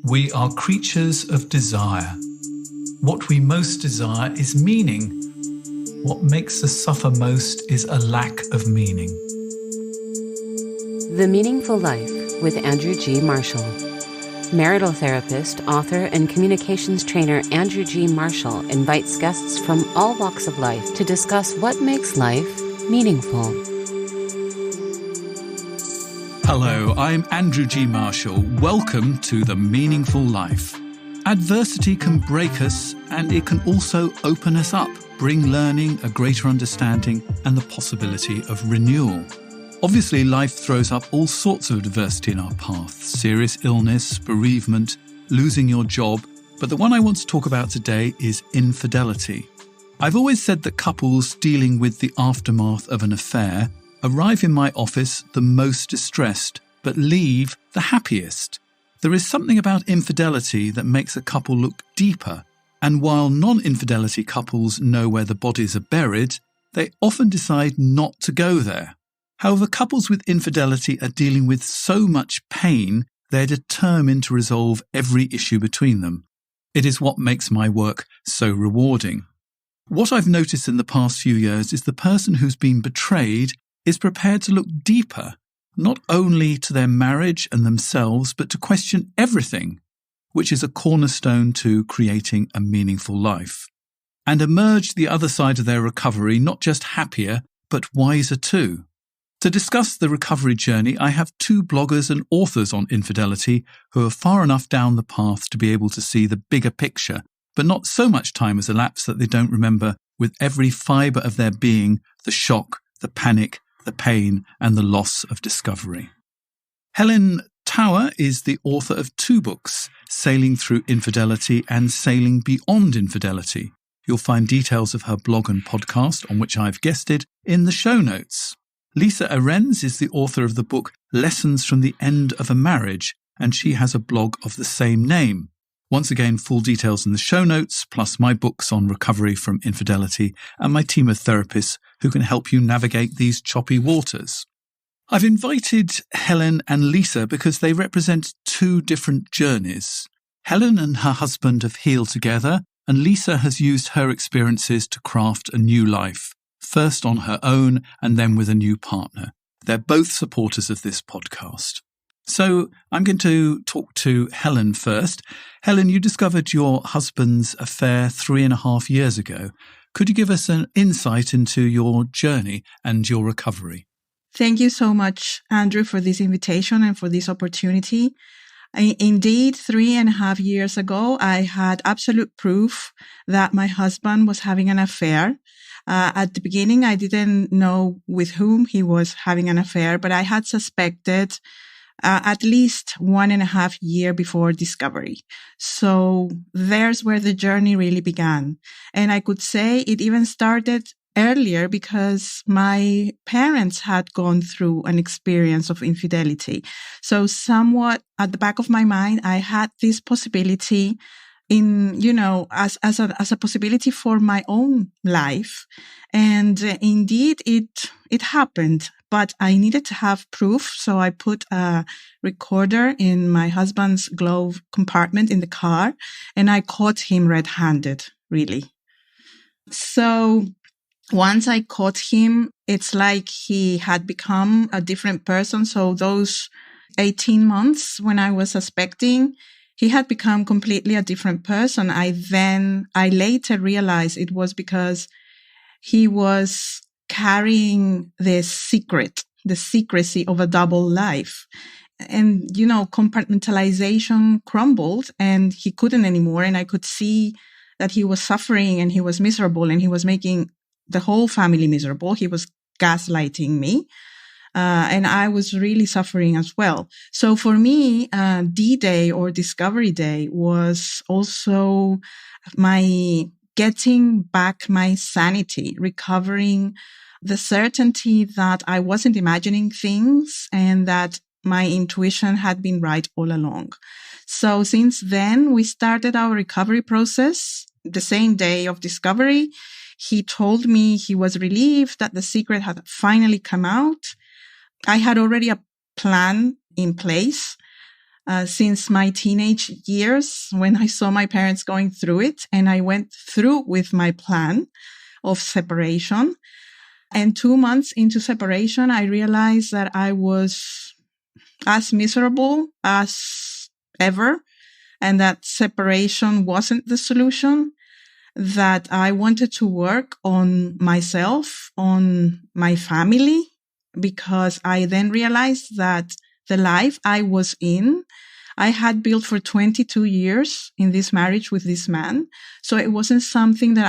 We are creatures of desire. What we most desire is meaning. What makes us suffer most is a lack of meaning. The Meaningful Life with Andrew G. Marshall. Marital therapist, author, and communications trainer Andrew G. Marshall invites guests from all walks of life to discuss what makes life meaningful. Hello, I'm Andrew G. Marshall. Welcome to The Meaningful Life. Adversity can break us, and it can also open us up, bring learning, a greater understanding, and the possibility of renewal. Obviously, life throws up all sorts of adversity in our path: serious illness, bereavement, losing your job. But the one I want to talk about today is infidelity. I've always said that couples dealing with the aftermath of an affair arrive in my office the most distressed, but leave the happiest. There is something about infidelity that makes a couple look deeper, and while non-infidelity couples know where the bodies are buried, they often decide not to go there. However, couples with infidelity are dealing with so much pain, they're determined to resolve every issue between them. It is what makes my work so rewarding. What I've noticed in the past few years is the person who's been betrayed is prepared to look deeper, not only to their marriage and themselves, but to question everything, which is a cornerstone to creating a meaningful life, and emerge the other side of their recovery not just happier, but wiser too. To discuss the recovery journey, I have two bloggers and authors on infidelity who are far enough down the path to be able to see the bigger picture, but not so much time has elapsed that they don't remember with every fibre of their being the shock, the panic, the pain, and the loss of discovery. Helen Tower is the author of two books, Sailing Through Infidelity and Sailing Beyond Infidelity. You'll find details of her blog and podcast, on which I've guested, in the show notes. Lisa Arends is the author of the book Lessons from the End of a Marriage, and she has a blog of the same name. Once again, full details in the show notes, plus my books on recovery from infidelity and my team of therapists who can help you navigate these choppy waters. I've invited Helen and Lisa because they represent two different journeys. Helen and her husband have healed together, and Lisa has used her experiences to craft a new life, first on her own and then with a new partner. They're both supporters of this podcast. So I'm going to talk to Helen first. Helen, you discovered your husband's affair 3.5 years ago. Could you give us an insight into your journey and your recovery? Thank you so much, Andrew, for this invitation and for this opportunity. Indeed, 3.5 years ago, I had absolute proof that my husband was having an affair. At the beginning, I didn't know with whom he was having an affair, but I had suspected at least 1.5 years before discovery. So there's where the journey really began. And I could say it even started earlier because my parents had gone through an experience of infidelity. So somewhat at the back of my mind, I had this possibility as a possibility for my own life. And indeed, it happened. But I needed to have proof, so I put a recorder in my husband's glove compartment in the car, and I caught him red-handed, really. So once I caught him, it's like he had become a different person. So those 18 months when I was suspecting, he had become completely a different person. I later realized it was because he was carrying this secret, the secrecy of a double life. And, compartmentalization crumbled and he couldn't anymore. And I could see that he was suffering and he was miserable and he was making the whole family miserable. He was gaslighting me. And I was really suffering as well. So for me, D-Day or Discovery Day was also my getting back my sanity, recovering the certainty that I wasn't imagining things and that my intuition had been right all along. So since then, we started our recovery process the same day of discovery. He told me he was relieved that the secret had finally come out. I had already a plan in place. since my teenage years when I saw my parents going through it, and I went through with my plan of separation. And 2 months into separation, I realized that I was as miserable as ever, and that separation wasn't the solution, that I wanted to work on myself, on my family, because I then realized that the life I was in, I had built for 22 years in this marriage with this man. So it wasn't something that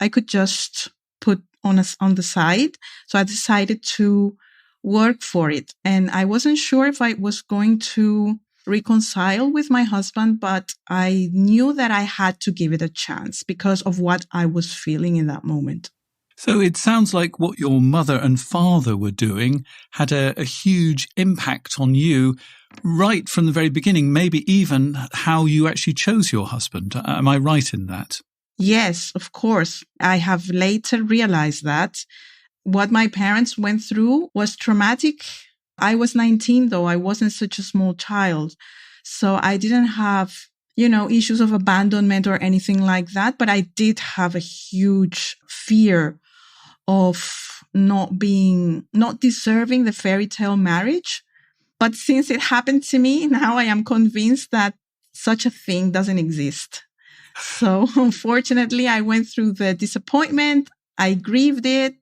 I could just put on the side. So I decided to work for it. And I wasn't sure if I was going to reconcile with my husband, but I knew that I had to give it a chance because of what I was feeling in that moment. So it sounds like what your mother and father were doing had a huge impact on you right from the very beginning, maybe even how you actually chose your husband. Am I right in that? Yes, of course. I have later realized that what my parents went through was traumatic. I was 19, though. I wasn't such a small child. So I didn't have, issues of abandonment or anything like that. But I did have a huge fear of not deserving the fairy tale marriage. But since it happened to me, now I am convinced that such a thing doesn't exist. So unfortunately, I went through the disappointment. I grieved it.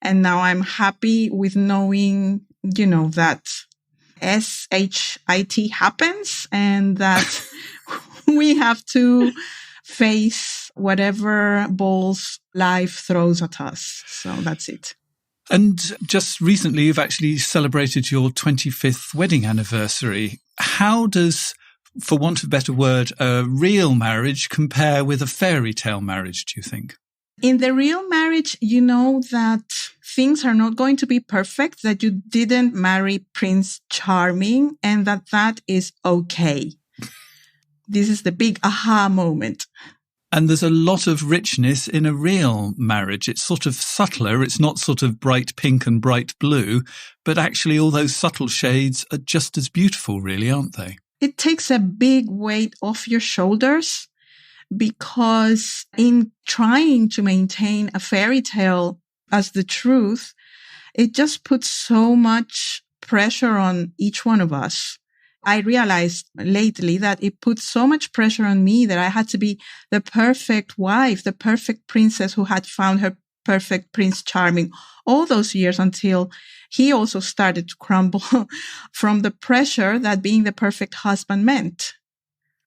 And now I'm happy with knowing, that SHIT happens and that we have to face whatever balls life throws at us. So that's it. And just recently, you've actually celebrated your 25th wedding anniversary. How does, for want of a better word, a real marriage compare with a fairy tale marriage, do you think? In the real marriage, you know that things are not going to be perfect, that you didn't marry Prince Charming, and that is okay. This is the big aha moment. And there's a lot of richness in a real marriage. It's sort of subtler. It's not sort of bright pink and bright blue, but actually all those subtle shades are just as beautiful, really, aren't they? It takes a big weight off your shoulders, because in trying to maintain a fairy tale as the truth, it just puts so much pressure on each one of us. I realized lately that it put so much pressure on me that I had to be the perfect wife, the perfect princess who had found her perfect Prince Charming all those years until he also started to crumble from the pressure that being the perfect husband meant.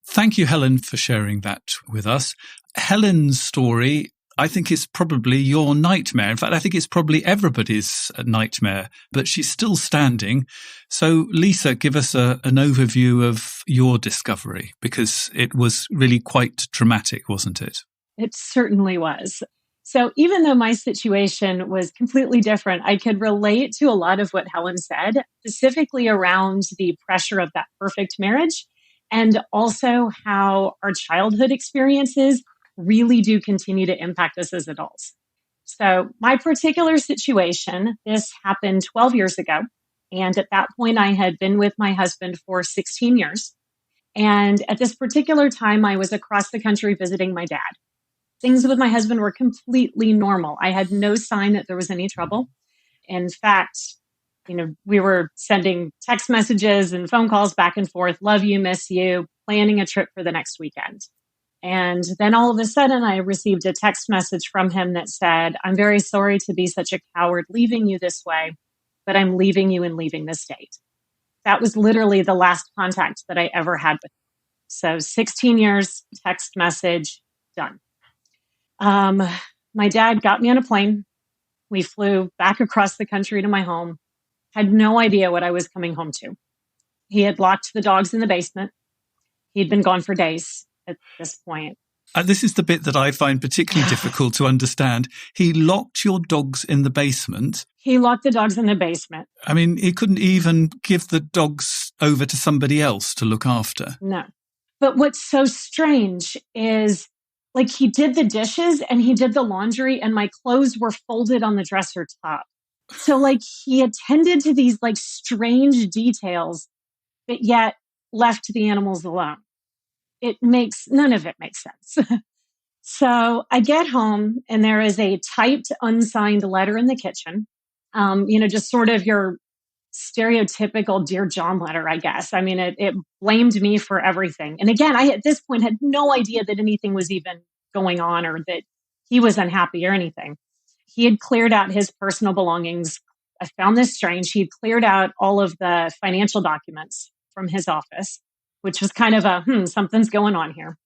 Thank you, Helen, for sharing that with us. Helen's story, I think, is probably your nightmare. In fact, I think it's probably everybody's nightmare, but she's still standing. So, Lisa, give us an overview of your discovery, because it was really quite dramatic, wasn't it? It certainly was. So even though my situation was completely different, I could relate to a lot of what Helen said, specifically around the pressure of that perfect marriage, and also how our childhood experiences really do continue to impact us as adults. So my particular situation, this happened 12 years ago. And at that point, I had been with my husband for 16 years. And at this particular time, I was across the country visiting my dad. Things with my husband were completely normal. I had no sign that there was any trouble. In fact, we were sending text messages and phone calls back and forth, love you, miss you, planning a trip for the next weekend. And then all of a sudden, I received a text message from him that said, I'm very sorry to be such a coward leaving you this way, but I'm leaving you and leaving the state. That was literally the last contact that I ever had with him. So 16 years, text message, done. My dad got me on a plane. We flew back across the country to my home. Had no idea what I was coming home to. He had locked the dogs in the basement. He'd been gone for days at this point. This is the bit that I find particularly difficult to understand. He locked your dogs in the basement. He locked the dogs in the basement. I mean, he couldn't even give the dogs over to somebody else to look after. No. But what's so strange is, he did the dishes and he did the laundry and my clothes were folded on the dresser top. So he attended to these strange details, but yet left the animals alone. None of it makes sense. So I get home and there is a typed, unsigned letter in the kitchen. Just sort of your stereotypical Dear John letter, I guess. I mean, it blamed me for everything. And again, I at this point had no idea that anything was even going on or that he was unhappy or anything. He had cleared out his personal belongings. I found this strange. He had cleared out all of the financial documents from his office, which was kind of something's going on here.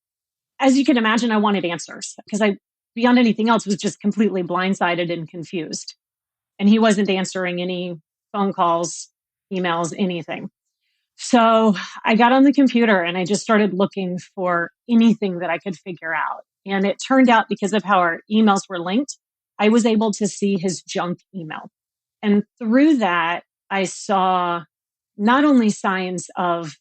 As you can imagine, I wanted answers because beyond anything else, was just completely blindsided and confused. And he wasn't answering any phone calls, emails, anything. So I got on the computer and I just started looking for anything that I could figure out. And it turned out, because of how our emails were linked, I was able to see his junk email. And through that, I saw not only signs of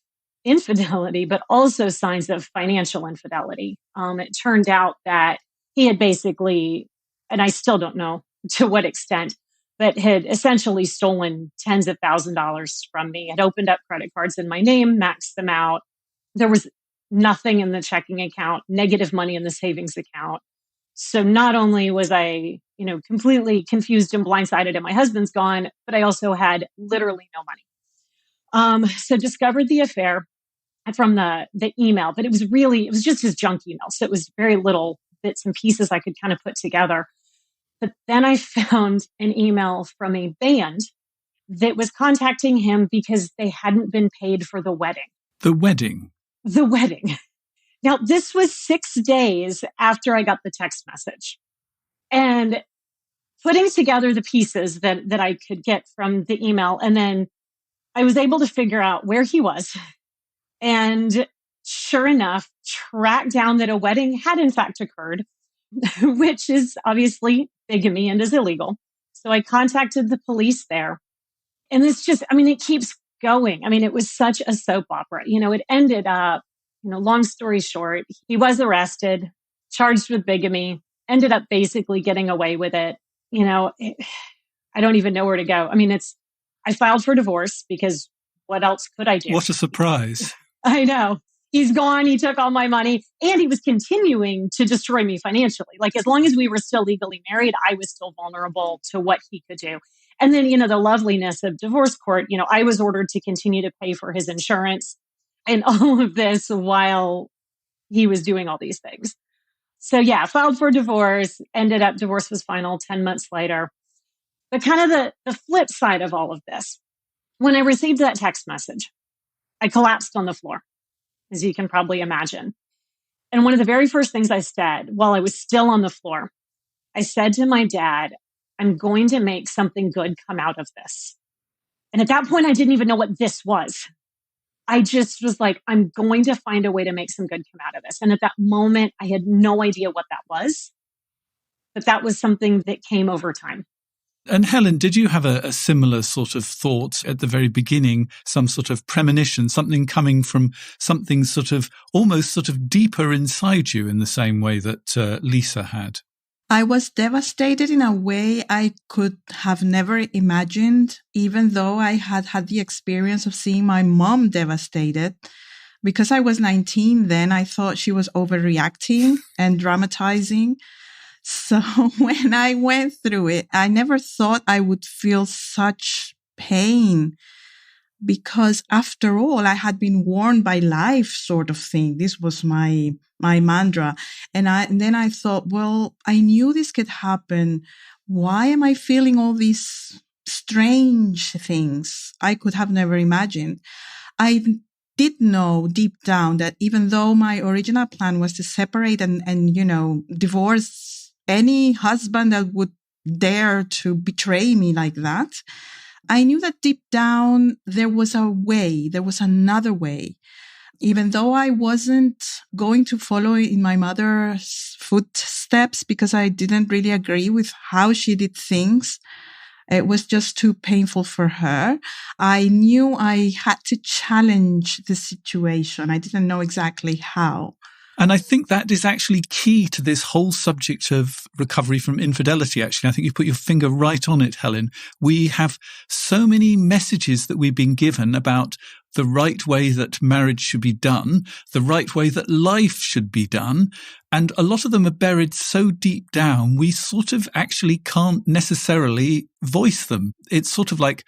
infidelity, but also signs of financial infidelity. It turned out that he had basically, and I still don't know to what extent, but had essentially stolen tens of thousands of dollars from me, had opened up credit cards in my name, maxed them out. There was nothing in the checking account, negative money in the savings account. So not only was I, completely confused and blindsided and my husband's gone, but I also had literally no money. So discovered the affair from the email, but it was just his junk email. So it was very little bits and pieces I could kind of put together. But then I found an email from a band that was contacting him because they hadn't been paid for the wedding. The wedding? The wedding. Now, this was 6 days after I got the text message. And putting together the pieces that I could get from the email, and then I was able to figure out where he was. And sure enough, tracked down that a wedding had in fact occurred, which is obviously bigamy and is illegal. So I contacted the police there. And it's just, it keeps going. It was such a soap opera. It ended up, long story short, he was arrested, charged with bigamy, ended up basically getting away with it. I don't even know where to go. I filed for divorce because what else could I do? What a surprise. I know. He's gone. He took all my money and he was continuing to destroy me financially. Like, as long as we were still legally married, I was still vulnerable to what he could do. And then, the loveliness of divorce court, I was ordered to continue to pay for his insurance and all of this while he was doing all these things. So yeah, filed for divorce, ended up divorce was final 10 months later. But kind of the flip side of all of this, when I received that text message, I collapsed on the floor, as you can probably imagine. And one of the very first things I said while I was still on the floor, I said to my dad, I'm going to make something good come out of this. And at that point, I didn't even know what this was. I just was like, I'm going to find a way to make some good come out of this. And at that moment, I had no idea what that was. But that was something that came over time. And Helen, did you have a similar sort of thought at the very beginning, some sort of premonition, something coming from something sort of almost sort of deeper inside you in the same way that Lisa had? I was devastated in a way I could have never imagined, even though I had had the experience of seeing my mom devastated. Because I was 19 then, I thought she was overreacting and dramatizing. So when I went through it, I never thought I would feel such pain, because after all, I had been warned by life, sort of thing. This was my mantra. And then I thought, well, I knew this could happen. Why am I feeling all these strange things I could have never imagined? I did know deep down that even though my original plan was to separate and divorce any husband that would dare to betray me like that, I knew that deep down there was a way, there was another way. Even though I wasn't going to follow in my mother's footsteps because I didn't really agree with how she did things, it was just too painful for her. I knew I had to challenge the situation. I didn't know exactly how. And I think that is actually key to this whole subject of recovery from infidelity, actually. I think you put your finger right on it, Helen. We have so many messages that we've been given about the right way that marriage should be done, the right way that life should be done. And a lot of them are buried so deep down, we sort of actually can't necessarily voice them. It's sort of like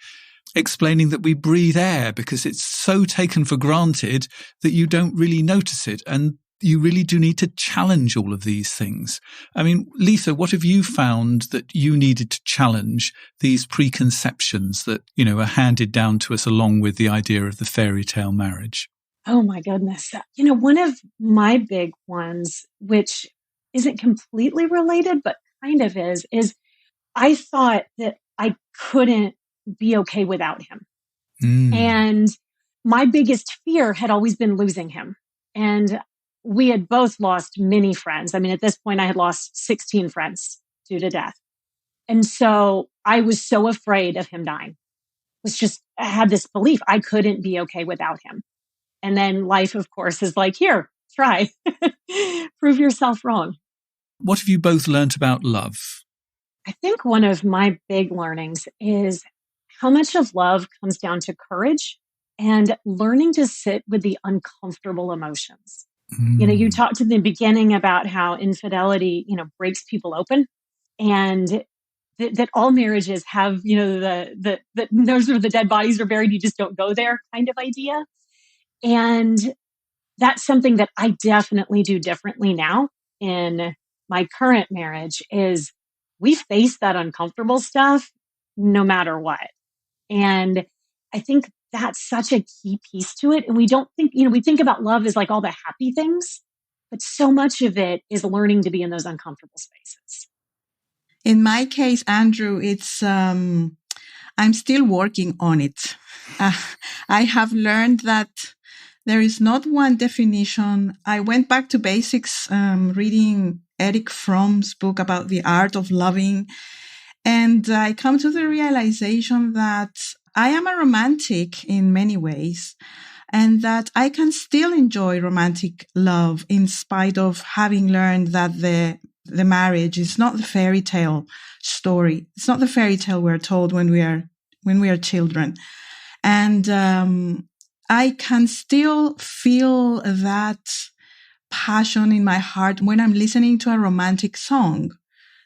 explaining that we breathe air because it's so taken for granted that you don't really notice it. And you really do need to challenge all of these things. I mean, Lisa, what have you found that you needed to challenge these preconceptions that, are handed down to us along with the idea of the fairy tale marriage? Oh my goodness. One of my big ones, which isn't completely related, but kind of is I thought that I couldn't be okay without him. And my biggest fear had always been losing him. And we had both lost many friends. I mean, at this point, I had lost 16 friends due to death. And so I was so afraid of him dying. I had this belief I couldn't be okay without him. And then life, of course, is like, here, try, prove yourself wrong. What have you both learned about love? I think one of my big learnings is how much of love comes down to courage and learning to sit with the uncomfortable emotions. You talked in the beginning about how infidelity, breaks people open, and that all marriages have, that those are the dead bodies are buried. You just don't go there kind of idea. And that's something that I definitely do differently now in my current marriage is we face that uncomfortable stuff no matter what. And I think that's such a key piece to it. And we don't think, we think about love as like all the happy things, but so much of it is learning to be in those uncomfortable spaces. In my case, Andrew, it's, I'm still working on it. I have learned that there is not one definition. I went back to basics, reading Eric Fromm's book about the art of loving. And I come to the realization that I am a romantic in many ways, and that I can still enjoy romantic love in spite of having learned that the marriage is not the fairy tale story. It's not the fairy tale we're told when we are children. And I can still feel that passion in my heart when I'm listening to a romantic song.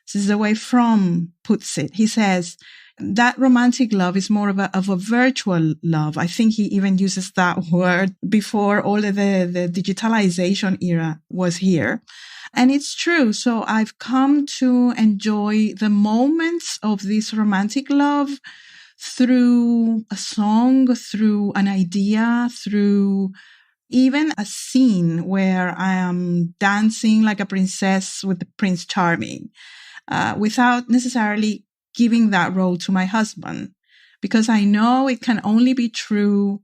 This is the way Fromm puts it. He says that romantic love is more of a virtual love. I think he even uses that word before all of the digitalization era was here. And it's true. So I've come to enjoy the moments of this romantic love through a song, through an idea, through even a scene where I am dancing like a princess with the Prince Charming, without necessarily giving that role to my husband, because I know it can only be true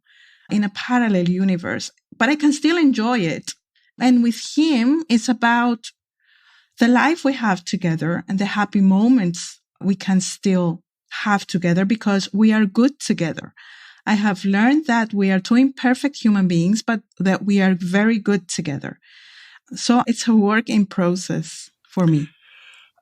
in a parallel universe, but I can still enjoy it. And with him, it's about the life we have together and the happy moments we can still have together because we are good together. I have learned that we are two imperfect human beings, but that we are very good together. So it's a work in process for me.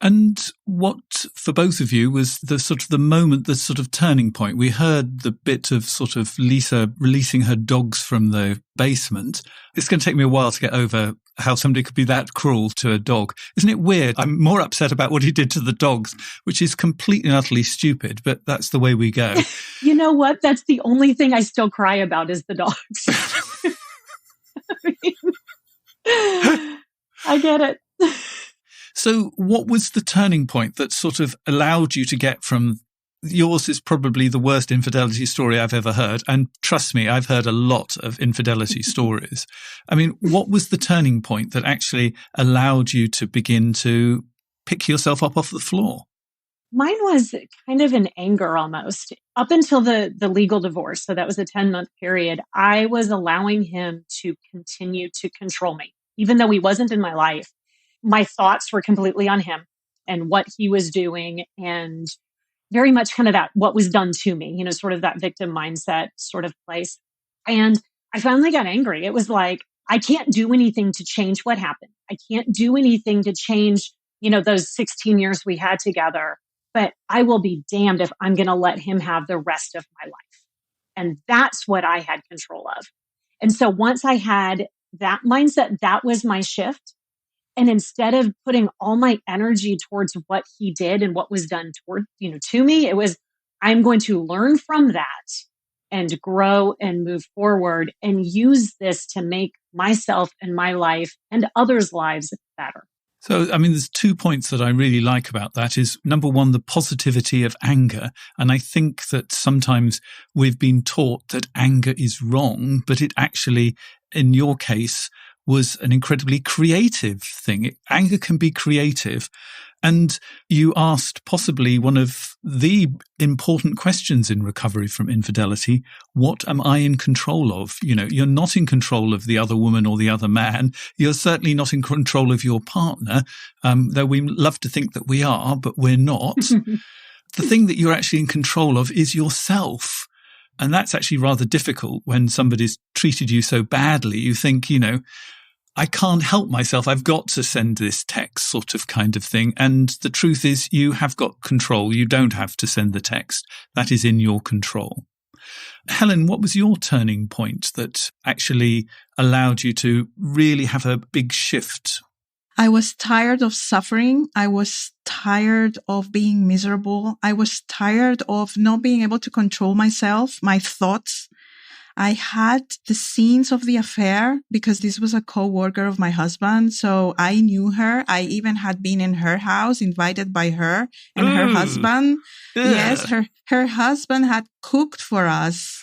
And what, for both of you, was the sort of the moment, the sort of turning point? We heard the bit of sort of Lisa releasing her dogs from the basement. It's going to take me a while to get over how somebody could be that cruel to a dog. Isn't it weird? I'm more upset about what he did to the dogs, which is completely and utterly stupid, but that's the way we go. You know what? That's the only thing I still cry about is the dogs. I get it. So what was the turning point that sort of allowed you to get from yours is probably the worst infidelity story I've ever heard. And trust me, I've heard a lot of infidelity stories. I mean, what was the turning point that actually allowed you to begin to pick yourself up off the floor? Mine was kind of an anger almost. Up until the legal divorce, so that was a 10-month period, I was allowing him to continue to control me. Even though he wasn't in my life, my thoughts were completely on him and what he was doing, and very much kind of that what was done to me, sort of that victim mindset sort of place. And I finally got angry. It was like, I can't do anything to change what happened. I can't do anything to change, those 16 years we had together. But I will be damned if I'm going to let him have the rest of my life. And that's what I had control of. And so once I had that mindset, that was my shift. And instead of putting all my energy towards what he did and what was done to me, it was, I'm going to learn from that and grow and move forward and use this to make myself and my life and others' lives better. So, I mean, there's 2 points that I really like about that is, number one, the positivity of anger. And I think that sometimes we've been taught that anger is wrong, but it actually, in your case, was an incredibly creative thing. Anger can be creative. And you asked possibly one of the important questions in recovery from infidelity. What am I in control of? You're not in control of the other woman or the other man. You're certainly not in control of your partner, though we love to think that we are, but we're not. The thing that you're actually in control of is yourself. And that's actually rather difficult when somebody's treated you so badly. You think, I can't help myself. I've got to send this text sort of kind of thing. And the truth is you have got control. You don't have to send the text. That is in your control. Helen, what was your turning point that actually allowed you to really have a big shift? I was tired of suffering. I was tired of being miserable. I was tired of not being able to control myself, my thoughts. I had the scenes of the affair because this was a co-worker of my husband. So I knew her. I even had been in her house, invited by her and her husband. Yes, her husband had cooked for us.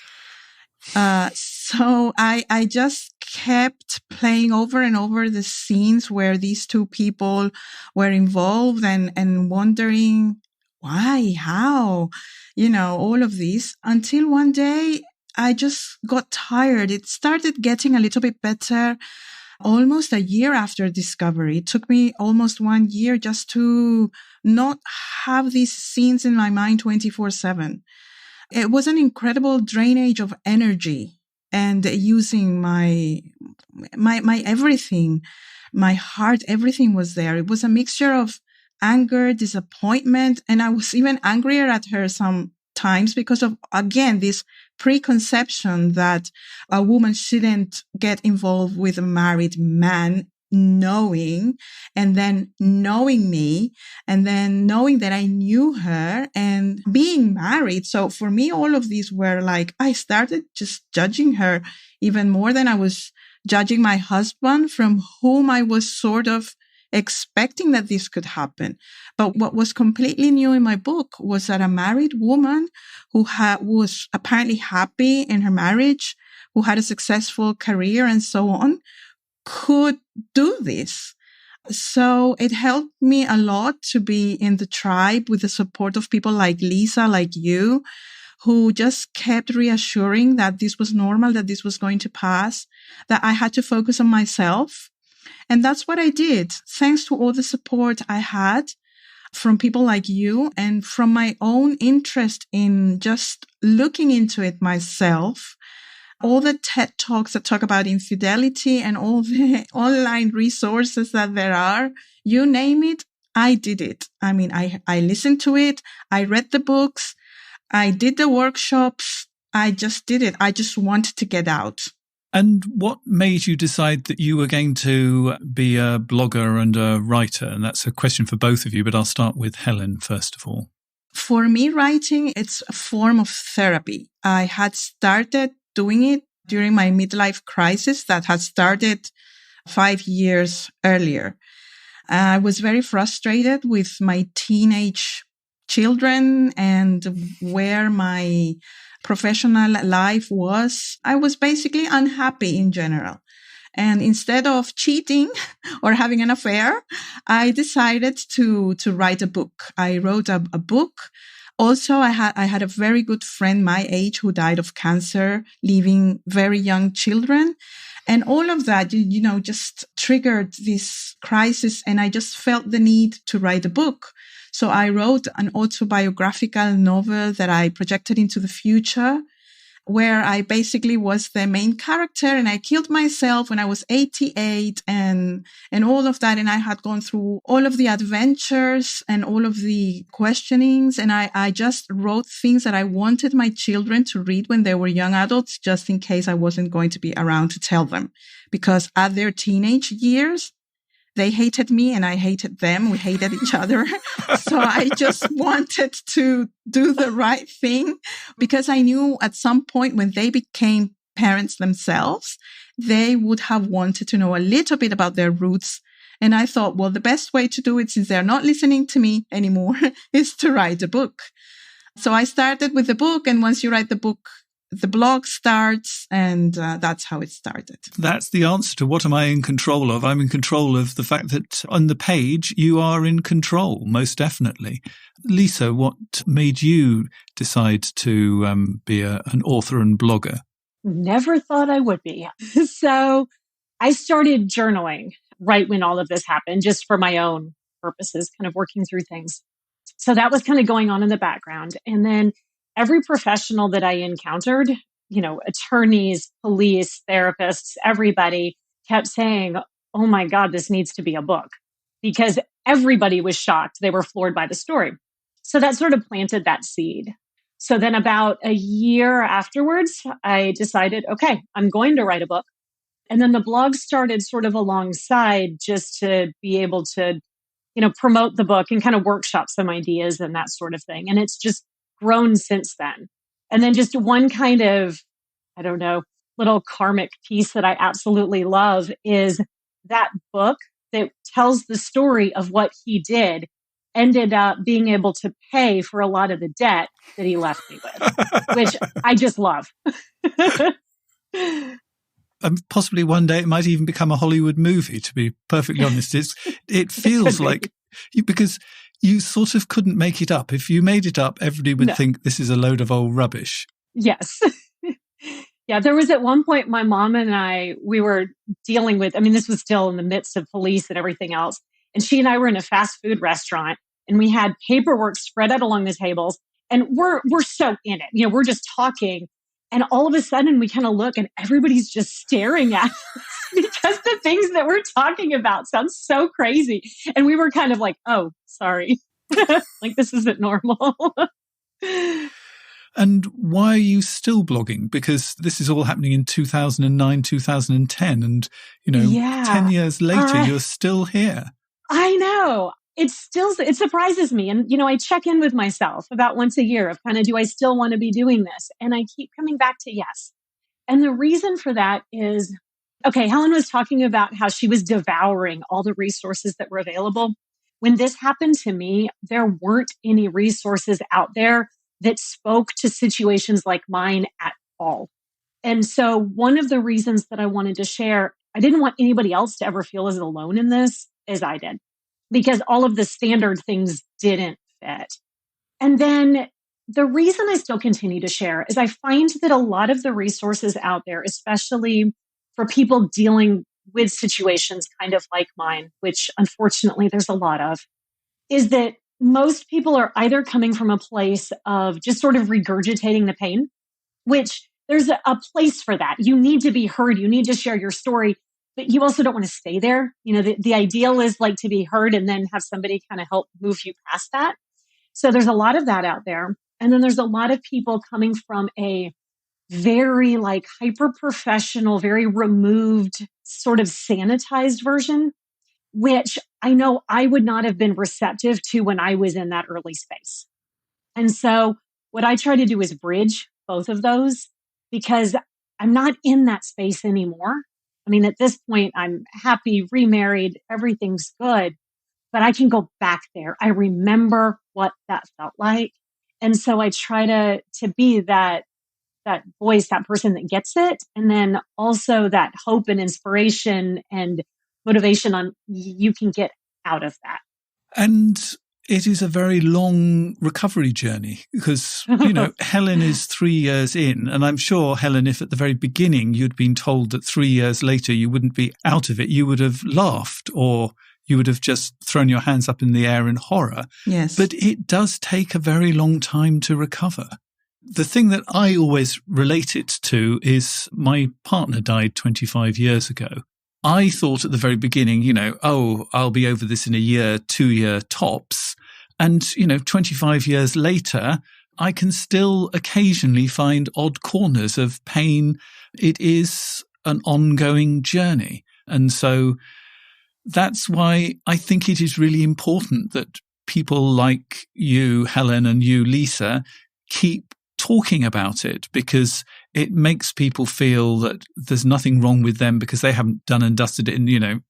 So I just kept playing over and over the scenes where these two people were involved and wondering why, how, all of this until one day I just got tired. It started getting a little bit better almost a year after discovery. It took me almost 1 year just to not have these scenes in my mind 24/7. It was an incredible drainage of energy and using my everything, my heart, everything was there. It was a mixture of anger, disappointment, and I was even angrier at her sometimes because of, again, this preconception that a woman shouldn't get involved with a married man, knowing me, and then knowing that I knew her and being married. So for me, all of these were like, I started just judging her even more than I was judging my husband, from whom I was sort of expecting that this could happen. But what was completely new in my book was that a married woman who was apparently happy in her marriage, who had a successful career and so on, could do this. So it helped me a lot to be in the tribe with the support of people like Lisa, like you, who just kept reassuring that this was normal, that this was going to pass, that I had to focus on myself. And that's what I did. Thanks to all the support I had from people like you and from my own interest in just looking into it myself. All the TED Talks that talk about infidelity and all the online resources that there are, you name it, I did it. I mean, I listened to it. I read the books. I did the workshops. I just did it. I just wanted to get out. And what made you decide that you were going to be a blogger and a writer? And that's a question for both of you, but I'll start with Helen first of all. For me, writing, it's a form of therapy. I had started doing it during my midlife crisis that had started 5 years earlier. I was very frustrated with my teenage children and where my professional life was. I was basically unhappy in general. And instead of cheating or having an affair, I decided to write a book. I wrote a book. Also, I had a very good friend my age who died of cancer, leaving very young children. And all of that, just triggered this crisis. And I just felt the need to write a book. So I wrote an autobiographical novel that I projected into the future. where I basically was the main character, and I killed myself when I was 88 and all of that. And I had gone through all of the adventures and all of the questionings. And I just wrote things that I wanted my children to read when they were young adults, just in case I wasn't going to be around to tell them. Because at their teenage years, they hated me and I hated them. We hated each other. So I just wanted to do the right thing, because I knew at some point when they became parents themselves, they would have wanted to know a little bit about their roots. And I thought, well, the best way to do it, since they're not listening to me anymore, is to write a book. So I started with the book. And once you write the book, the blog starts, and that's how it started. That's the answer to what am I in control of? I'm in control of the fact that on the page, you are in control, most definitely. Lisa, what made you decide to be an author and blogger? Never thought I would be. So I started journaling right when all of this happened, just for my own purposes, kind of working through things. So that was kind of going on in the background. And then every professional that I encountered, attorneys, police, therapists, everybody kept saying, oh my God, this needs to be a book, because everybody was shocked. They were floored by the story. So that sort of planted that seed. So then about a year afterwards, I decided, okay, I'm going to write a book. And then the blog started sort of alongside, just to be able to, promote the book and kind of workshop some ideas and that sort of thing. And it's just grown since then. And then just one kind of, little karmic piece that I absolutely love is that book that tells the story of what he did ended up being able to pay for a lot of the debt that he left me with, which I just love. Possibly one day it might even become a Hollywood movie, to be perfectly honest. It feels like, because you sort of couldn't make it up. If you made it up, everybody would think this is a load of old rubbish. Yes. Yeah, there was at one point my mom and we were dealing with, this was still in the midst of police and everything else. And she and I were in a fast food restaurant, and we had paperwork spread out along the tables, and we're so in it. We're just talking. And all of a sudden we kind of look and everybody's just staring at us because the things that we're talking about sound so crazy. And we were kind of like, oh, sorry. Like, this isn't normal. And why are you still blogging? Because this is all happening in 2009, 2010. And, 10 years later, you're still here. I know. It surprises me. And, I check in with myself about once a year of kind of, do I still want to be doing this? And I keep coming back to yes. And the reason for that is, okay, Helen was talking about how she was devouring all the resources that were available. When this happened to me, there weren't any resources out there that spoke to situations like mine at all. And so one of the reasons that I wanted to share, I didn't want anybody else to ever feel as alone in this as I did, because all of the standard things didn't fit. And then the reason I still continue to share is I find that a lot of the resources out there, especially for people dealing with situations kind of like mine, which unfortunately there's a lot of, is that most people are either coming from a place of just sort of regurgitating the pain, which there's a place for that. You need to be heard. You need to share your story, but you also don't want to stay there. The ideal is like to be heard and then have somebody kind of help move you past that. So there's a lot of that out there. And then there's a lot of people coming from a very like hyper professional, very removed, sort of sanitized version, which I know I would not have been receptive to when I was in that early space. And so what I try to do is bridge both of those, because I'm not in that space anymore. At this point, I'm happy, remarried, everything's good, but I can go back there. I remember what that felt like. And so I try to be that voice, that person that gets it. And then also that hope and inspiration and motivation on you can get out of that. And it is a very long recovery journey because, Helen is 3 years in. And I'm sure, Helen, if at the very beginning you'd been told that 3 years later you wouldn't be out of it, you would have laughed or you would have just thrown your hands up in the air in horror. Yes. But it does take a very long time to recover. The thing that I always relate it to is my partner died 25 years ago. I thought at the very beginning, I'll be over this in a year, 2 year tops. And, 25 years later, I can still occasionally find odd corners of pain. It is an ongoing journey. And so that's why I think it is really important that people like you, Helen, and you, Lisa, keep talking about it, because it makes people feel that there's nothing wrong with them because they haven't done and dusted it in,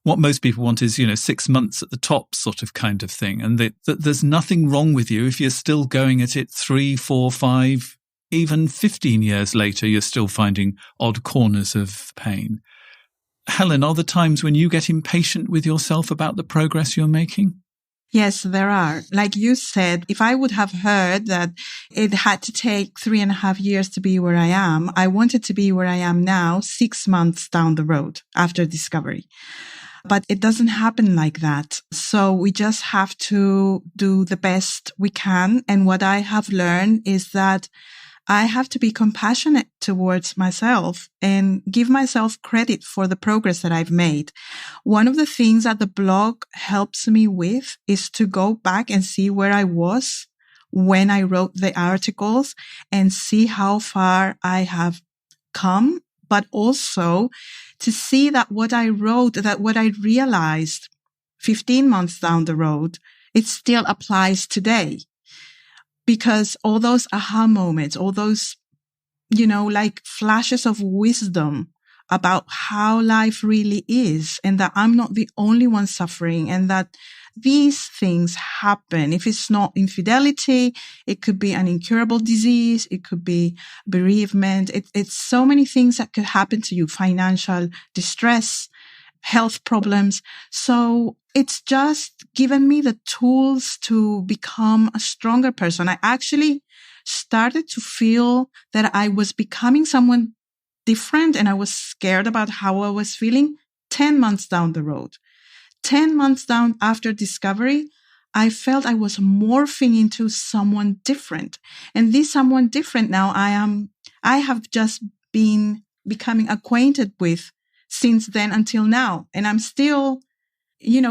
what most people want is, 6 months at the top sort of kind of thing. And that there's nothing wrong with you if you're still going at it 3, 4, 5, even 15 years later, you're still finding odd corners of pain. Helen, are there times when you get impatient with yourself about the progress you're making? Yes, there are. Like you said, if I would have heard that it had to take 3.5 years to be where I am, I wanted to be where I am now 6 months down the road after discovery. But it doesn't happen like that. So we just have to do the best we can. And what I have learned is that I have to be compassionate towards myself and give myself credit for the progress that I've made. One of the things that the blog helps me with is to go back and see where I was when I wrote the articles and see how far I have come, but also to see that what I wrote, that what I realized 15 months down the road, it still applies today. Because all those aha moments, all those, like flashes of wisdom about how life really is, and that I'm not the only one suffering, and that these things happen. If it's not infidelity, it could be an incurable disease. It could be bereavement. It's so many things that could happen to you, financial distress, health problems. So it's just given me the tools to become a stronger person. I actually started to feel that I was becoming someone different, and I was scared about how I was feeling 10 months down the road. 10 months down after discovery, I felt I was morphing into someone different. And this someone different now I have just been becoming acquainted with since then until now. And I'm still,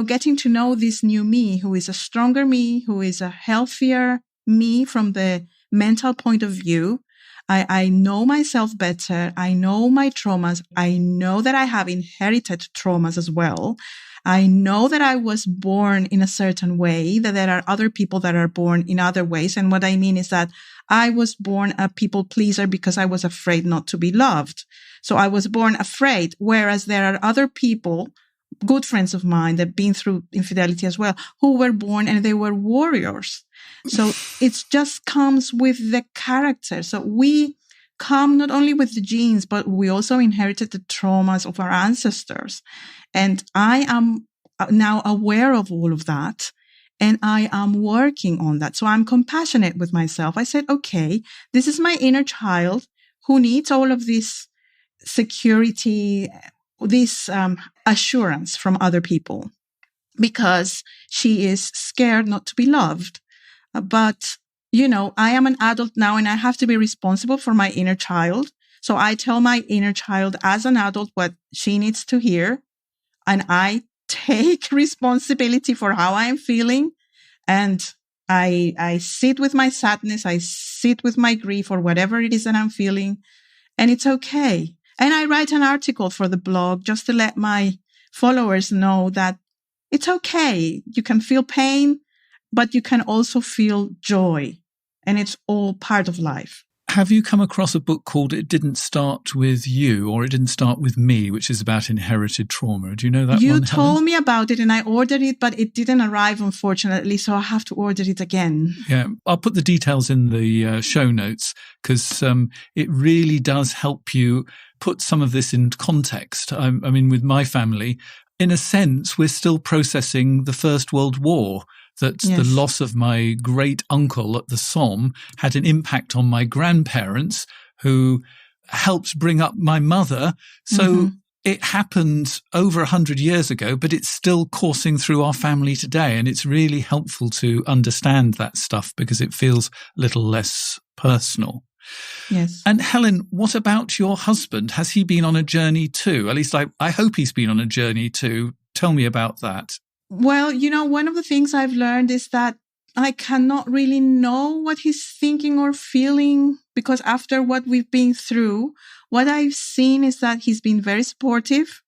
getting to know this new me, who is a stronger me, who is a healthier me from the mental point of view. I know myself better. I know my traumas. I know that I have inherited traumas as well. I know that I was born in a certain way, that there are other people that are born in other ways. And what I mean is that I was born a people pleaser because I was afraid not to be loved. So I was born afraid, whereas there are other people, good friends of mine that have been through infidelity as well, who were born and they were warriors. So it just comes with the character. So we come not only with the genes, but we also inherited the traumas of our ancestors. And I am now aware of all of that. And I am working on that. So I'm compassionate with myself. I said, okay, this is my inner child who needs all of this security, this assurance from other people, because she is scared not to be loved. But, I am an adult now and I have to be responsible for my inner child. So I tell my inner child as an adult what she needs to hear. And I take responsibility for how I am feeling. And I sit with my sadness. I sit with my grief or whatever it is that I'm feeling. And it's okay. And I write an article for the blog just to let my followers know that it's okay. You can feel pain, but you can also feel joy. And it's all part of life. Have you come across a book called It Didn't Start With You, or It Didn't Start With Me, which is about inherited trauma? Do you know that one, You Helen? told me about it and I ordered it, but it didn't arrive, unfortunately, so I have to order it again. Yeah, I'll put the details in the show notes, because it really does help you put some of this in context. I mean, with my family, in a sense, we're still processing the First World War. That Yes. The loss of my great uncle at the Somme had an impact on my grandparents, who helped bring up my mother. So it happened over 100 years ago, but it's still coursing through our family today. And it's really helpful to understand that stuff because it feels a little less personal. Yes. And Helen, what about your husband? Has he been on a journey too? At least I hope he's been on a journey too. Tell me about that. Well, one of the things I've learned is that I cannot really know what he's thinking or feeling, because after what we've been through, what I've seen is that he's been very supportive,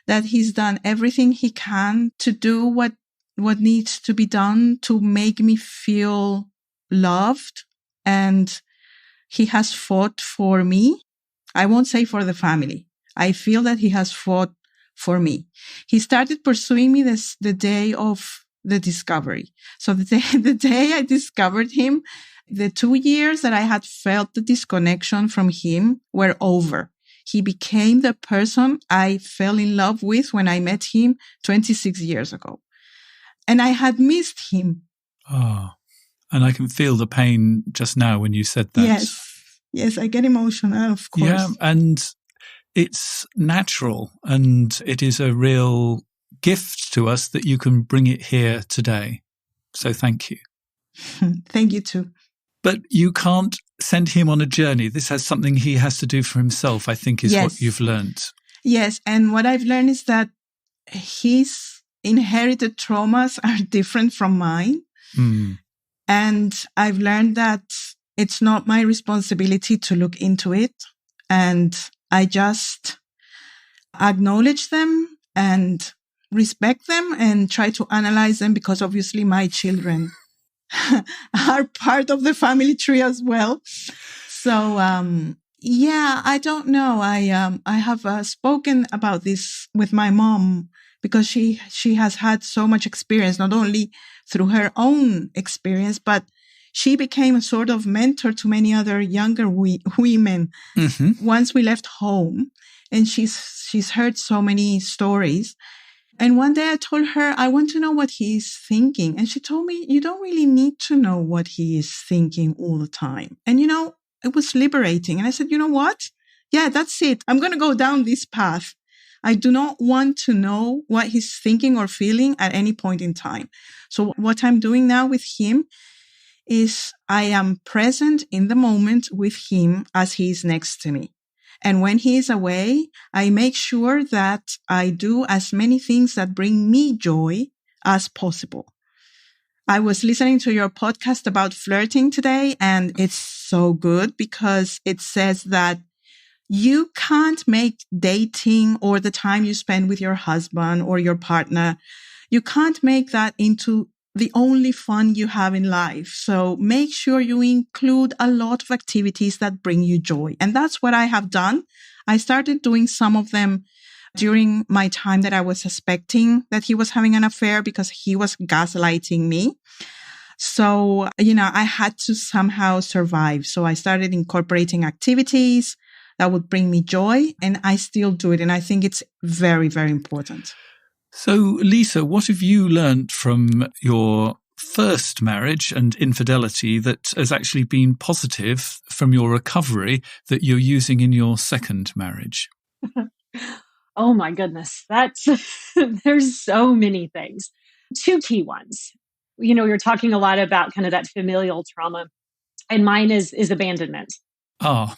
that he's done everything he can to do what needs to be done to make me feel loved. And he has fought for me. I won't say for the family. I feel that he has fought for me. He started pursuing me the day of the discovery. So the day I discovered him, the 2 years that I had felt the disconnection from him were over. He became the person I fell in love with when I met him 26 years ago. And I had missed him. Oh, and I can feel the pain just now when you said that. Yes, I get emotional, of course. Yeah, and it's natural, and it is a real gift to us that you can bring it here today. So thank you. Thank you too. But you can't send him on a journey. This has something he has to do for himself, I think, is what you've learned. Yes, and what I've learned is that his inherited traumas are different from mine. And I've learned that it's not my responsibility to look into it. And I just acknowledge them and respect them and try to analyze them, because obviously my children are part of the family tree as well. So, I don't know. I have spoken about this with my mom, because she has had so much experience, not only through her own experience, but she became a sort of mentor to many other younger women once we left home. And she's heard so many stories. And one day I told her, I want to know what he's thinking. And she told me, you don't really need to know what he is thinking all the time. And, it was liberating. And I said, you know what? Yeah, that's it. I'm going to go down this path. I do not want to know what he's thinking or feeling at any point in time. So what I'm doing now with him is I am present in the moment with him as he is next to me. And when he is away, I make sure that I do as many things that bring me joy as possible. I was listening to your podcast about flirting today, and it's so good because it says that you can't make dating or the time you spend with your husband or your partner, you can't make that into the only fun you have in life. So make sure you include a lot of activities that bring you joy. And that's what I have done. I started doing some of them during my time that I was suspecting that he was having an affair, because he was gaslighting me. So, I had to somehow survive. So I started incorporating activities that would bring me joy, and I still do it. And I think it's very, very important. So, Lisa, what have you learned from your first marriage and infidelity that has actually been positive from your recovery that you're using in your second marriage? Oh my goodness. There's so many things. Two key ones. You're talking a lot about kind of that familial trauma, and mine is abandonment. Oh.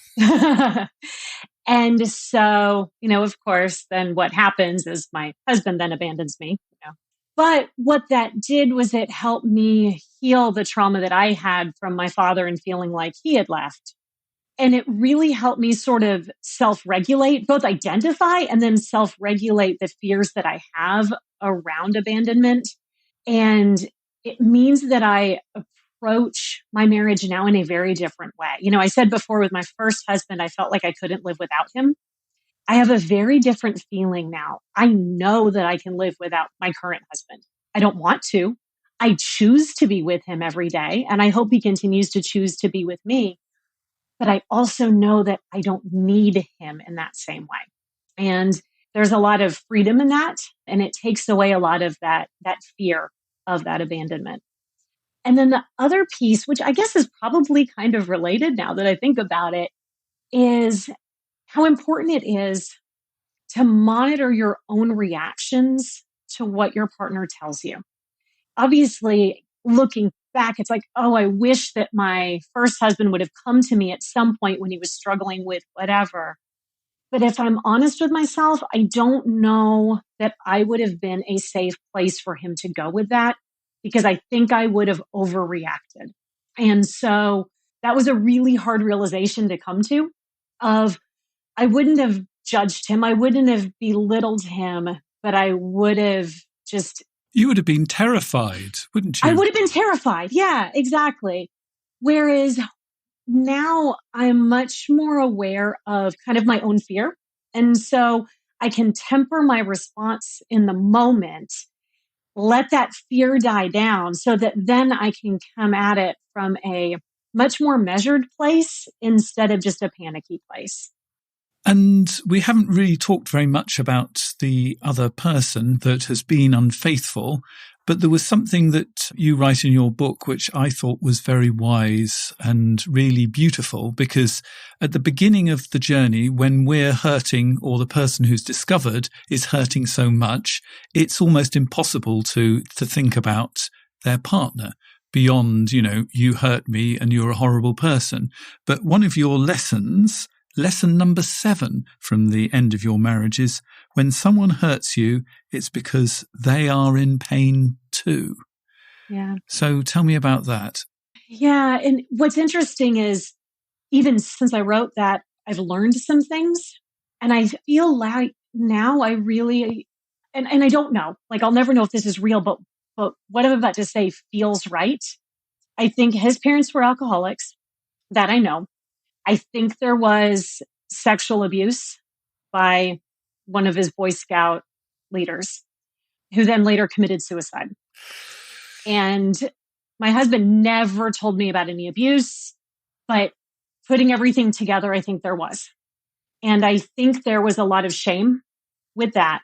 And so, of course, then what happens is my husband then abandons me. But what that did was it helped me heal the trauma that I had from my father and feeling like he had left. And it really helped me sort of self-regulate, both identify and then self-regulate the fears that I have around abandonment. And it means that I approach my marriage now in a very different way. I said before with my first husband, I felt like I couldn't live without him. I have a very different feeling now. I know that I can live without my current husband. I don't want to. I choose to be with him every day, and I hope he continues to choose to be with me. But I also know that I don't need him in that same way. And there's a lot of freedom in that, and it takes away a lot of that fear of that abandonment. And then the other piece, which I guess is probably kind of related now that I think about it, is how important it is to monitor your own reactions to what your partner tells you. Obviously, looking back, it's like, oh, I wish that my first husband would have come to me at some point when he was struggling with whatever. But if I'm honest with myself, I don't know that I would have been a safe place for him to go with that, because I think I would have overreacted. And so that was a really hard realization to come to of I wouldn't have judged him. I wouldn't have belittled him, but I would have just... You would have been terrified, wouldn't you? I would have been terrified. Yeah, exactly. Whereas now I'm much more aware of kind of my own fear. And so I can temper my response in the moment, let that fear die down so that then I can come at it from a much more measured place instead of just a panicky place. And we haven't really talked very much about the other person that has been unfaithful, but there was something that you write in your book which I thought was very wise and really beautiful, because at the beginning of the journey, when we're hurting or the person who's discovered is hurting so much, it's almost impossible to think about their partner beyond, you hurt me and you're a horrible person. But one of your lessons, lesson number 7 from the end of your marriage, is when someone hurts you, it's because they are in pain too. Yeah. So tell me about that. Yeah. And what's interesting is even since I wrote that, I've learned some things, and I feel like now I really, and I don't know, like I'll never know if this is real, but what I'm about to say feels right. I think his parents were alcoholics, that I know. I think there was sexual abuse by one of his Boy Scout leaders, who then later committed suicide. And my husband never told me about any abuse, but putting everything together, I think there was. And I think there was a lot of shame with that.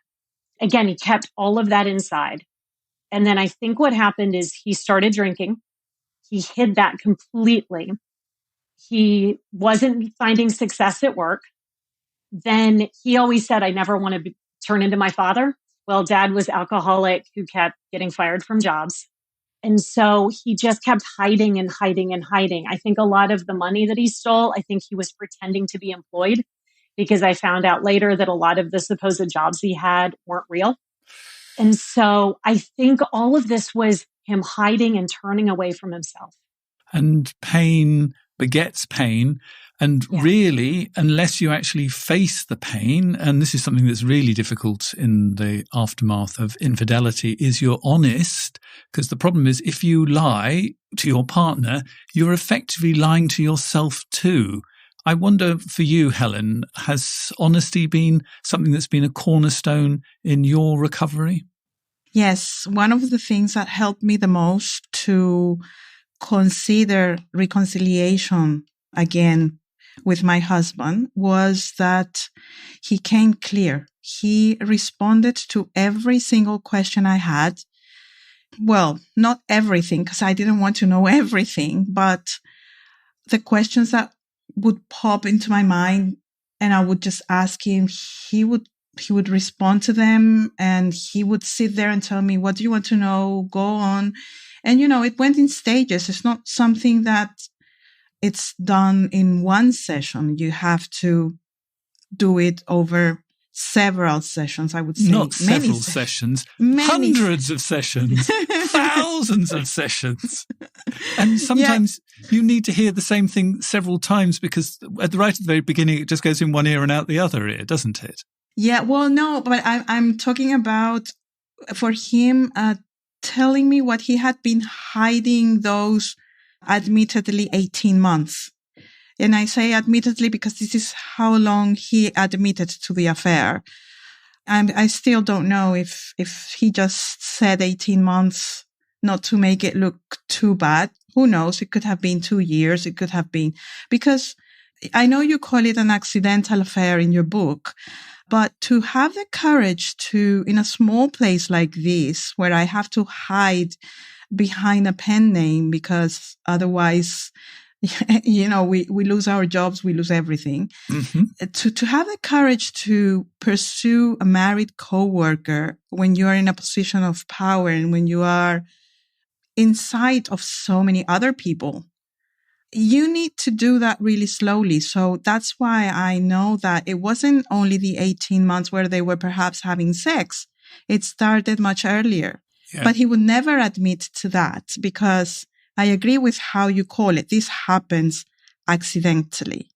Again, he kept all of that inside. And then I think what happened is he started drinking. He hid that completely. He wasn't finding success at work. Then he always said, I never want to turn into my father. Well, dad was alcoholic who kept getting fired from jobs. And so he just kept hiding and hiding and hiding. I think a lot of the money that he stole, I think he was pretending to be employed, because I found out later that a lot of the supposed jobs he had weren't real. And so I think all of this was him hiding and turning away from himself. And pain begets pain. And really, unless you actually face the pain, and this is something that's really difficult in the aftermath of infidelity, is you're honest. Because the problem is, if you lie to your partner, you're effectively lying to yourself too. I wonder for you, Helen, has honesty been something that's been a cornerstone in your recovery? Yes, one of the things that helped me the most to consider reconciliation again with my husband was that he came clear. He responded to every single question I had. Well, not everything, because I didn't want to know everything, but the questions that would pop into my mind and I would just ask him, he would respond to them, and he would sit there and tell me, what do you want to know? Go on. And, it went in stages. It's not something that it's done in one session. You have to do it over several sessions, I would say. Not several sessions, hundreds of sessions, thousands of sessions. And sometimes you need to hear the same thing several times, because at the very beginning, it just goes in one ear and out the other ear, doesn't it? Yeah, well, no, but I'm talking about for him telling me what he had been hiding those admittedly 18 months. And I say admittedly because this is how long he admitted to the affair. And I still don't know if he just said 18 months not to make it look too bad. Who knows? It could have been 2 years. It could have been, because I know you call it an accidental affair in your book, but to have the courage to, in a small place like this, where I have to hide behind a pen name because otherwise, we lose our jobs, we lose everything. Mm-hmm. To have the courage to pursue a married coworker when you are in a position of power and when you are in sight of so many other people. You need to do that really slowly. So that's why I know that it wasn't only the 18 months where they were perhaps having sex. It started much earlier. Yeah. But he would never admit to that because I agree with how you call it. This happens accidentally.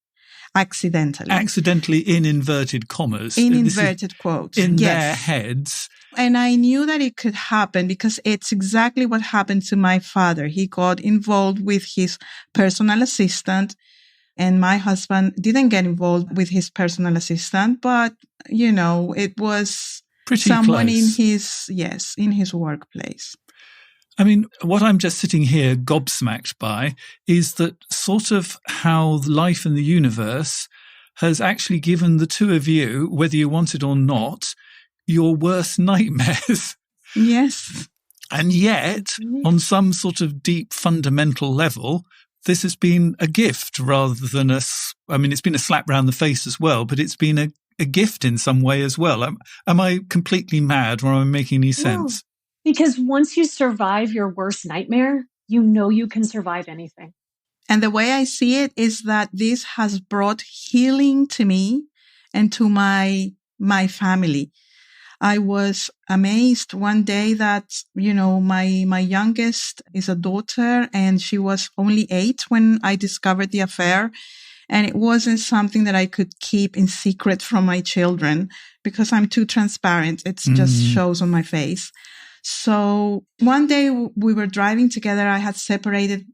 Accidentally in inverted commas. In inverted quotes. In their heads. And I knew that it could happen because it's exactly what happened to my father. He got involved with his personal assistant, and my husband didn't get involved with his personal assistant, but, it was pretty someone close. in his workplace. I mean, what I'm just sitting here gobsmacked by is that sort of how life and the universe has actually given the two of you, whether you want it or not, your worst nightmares. Yes. And yet, on some sort of deep fundamental level, this has been a gift rather than it's been a slap round the face as well, but it's been a gift in some way as well. Am I completely mad, or am I making any sense? Because once you survive your worst nightmare, you can survive anything. And the way I see it is that this has brought healing to me and to my family. I was amazed one day that, my youngest is a daughter and she was only 8 when I discovered the affair. And it wasn't something that I could keep in secret from my children because I'm too transparent. It just shows on my face. So one day we were driving together. I had separated,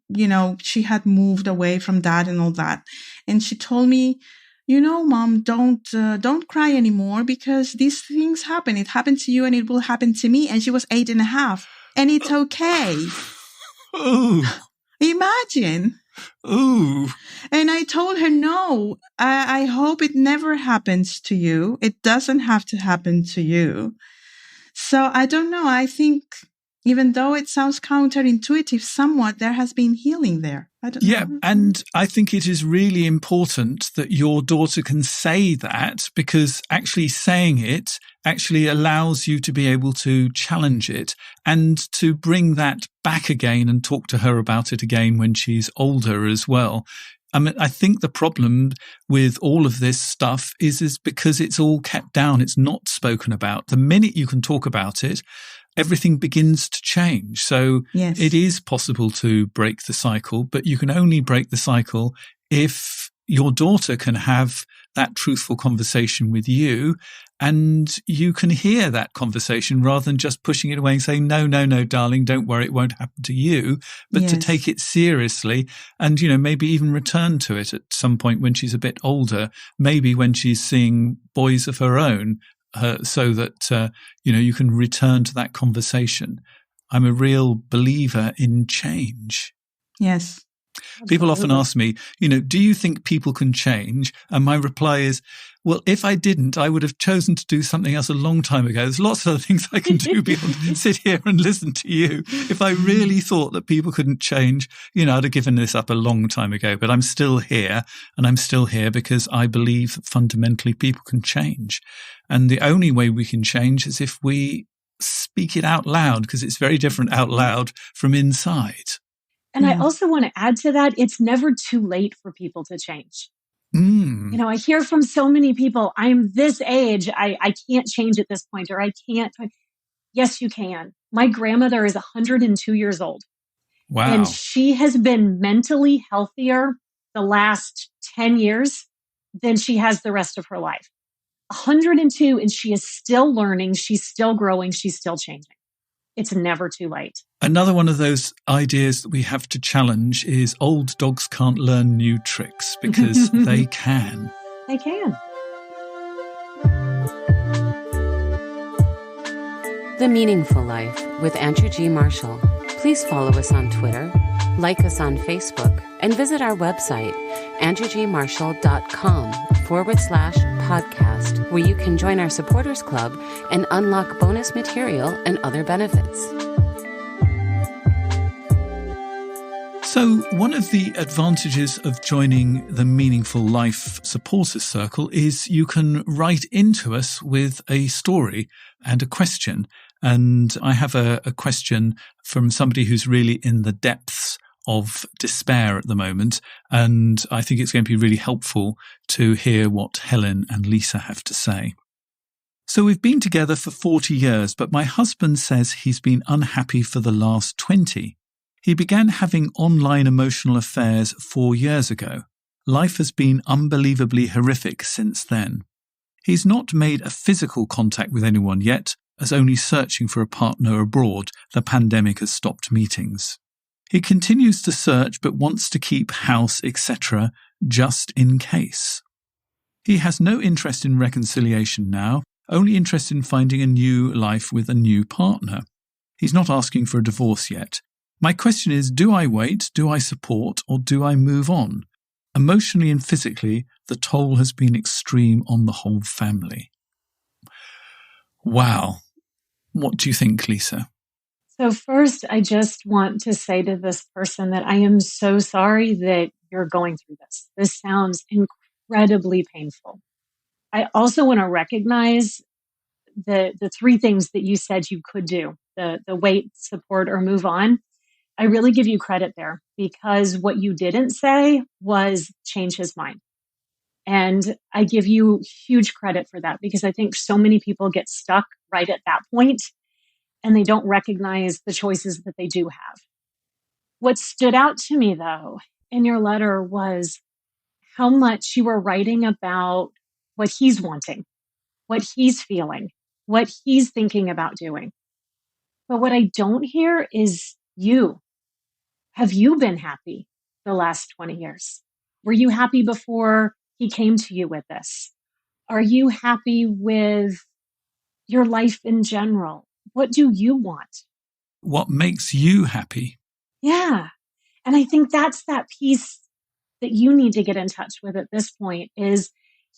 she had moved away from dad and all that. And she told me, Mom, don't cry anymore because these things happen. It happened to you and it will happen to me. And she was 8.5 and it's okay. Ooh. Imagine. Ooh. And I told her, no, I hope it never happens to you. It doesn't have to happen to you. So I don't know. I think even though it sounds counterintuitive somewhat, there has been healing there. I don't know. Yeah, and I think it is really important that your daughter can say that, because actually saying it actually allows you to be able to challenge it and to bring that back again and talk to her about it again when she's older as well. I think the problem with all of this stuff is because it's all kept down. It's not spoken about. The minute you can talk about it, everything begins to change. So yes, it is possible to break the cycle, but you can only break the cycle if your daughter can have that truthful conversation with you and you can hear that conversation rather than just pushing it away and saying, no, darling, don't worry, it won't happen to you, but yes, to take it seriously and, maybe even return to it at some point when she's a bit older, maybe when she's seeing boys of her own, so that, you can return to that conversation. I'm a real believer in change. Yes. People often ask me, do you think people can change? And my reply is, well, if I didn't, I would have chosen to do something else a long time ago. There's lots of other things I can do beyond sit here and listen to you. If I really thought that people couldn't change, I'd have given this up a long time ago. But I'm still here, and I'm still here because I believe that fundamentally people can change. And the only way we can change is if we speak it out loud, because it's very different out loud from inside. And I also want to add to that, it's never too late for people to change. I hear from so many people, I'm this age, I can't change at this point, or I can't. Yes, you can. My grandmother is 102 years old. Wow. And she has been mentally healthier the last 10 years than she has the rest of her life. 102, and she is still learning, she's still growing, she's still changing. It's never too late. Another one of those ideas that we have to challenge is old dogs can't learn new tricks, because they can. They can. The Meaningful Life with Andrew G. Marshall. Please follow us on Twitter, like us on Facebook, and visit our website, andrewgmarshall.com/podcast, where you can join our supporters club and unlock bonus material and other benefits. So one of the advantages of joining the Meaningful Life Supporters Circle is you can write into us with a story and a question. And I have a question from somebody who's really in the depths of despair at the moment. And I think it's going to be really helpful to hear what Helen and Lisa have to say. So we've been together for 40 years, but my husband says he's been unhappy for the last 20. He began having online emotional affairs 4 years ago. Life has been unbelievably horrific since then. He's not made a physical contact with anyone yet, as only searching for a partner abroad. The pandemic has stopped meetings. He continues to search but wants to keep house, etc., just in case. He has no interest in reconciliation now, only interested in finding a new life with a new partner. He's not asking for a divorce yet. My question is, do I wait, do I support, or do I move on? Emotionally and physically, the toll has been extreme on the whole family. Wow. What do you think, Lisa? So first, I just want to say to this person that I am so sorry that you're going through this. This sounds incredibly painful. I also want to recognize the three things that you said you could do, the wait, support, or move on. I really give you credit there, because what you didn't say was change his mind. And I give you huge credit for that, because I think so many people get stuck right at that point and they don't recognize the choices that they do have. What stood out to me, though, in your letter was how much you were writing about what he's wanting, what he's feeling, what he's thinking about doing. But what I don't hear is you. Have you been happy the last 20 years? Were you happy before he came to you with this? Are you happy with your life in general? What do you want? What makes you happy? Yeah. And I think that's that piece that you need to get in touch with at this point is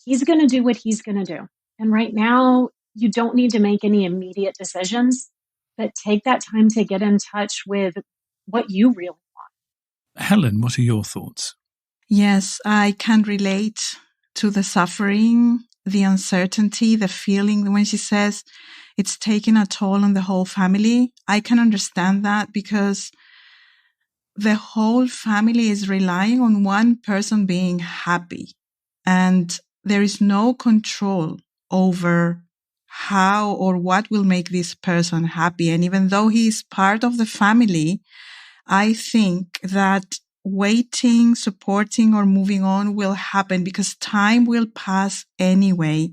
he's going to do what he's going to do. And right now, you don't need to make any immediate decisions, but take that time to get in touch with what you really want. Helen, what are your thoughts? Yes, I can relate to the suffering, the uncertainty, the feeling when she says it's taking a toll on the whole family. I can understand that because the whole family is relying on one person being happy, and there is no control over how or what will make this person happy. And even though he is part of the family, I think that waiting, supporting, or moving on will happen because time will pass anyway.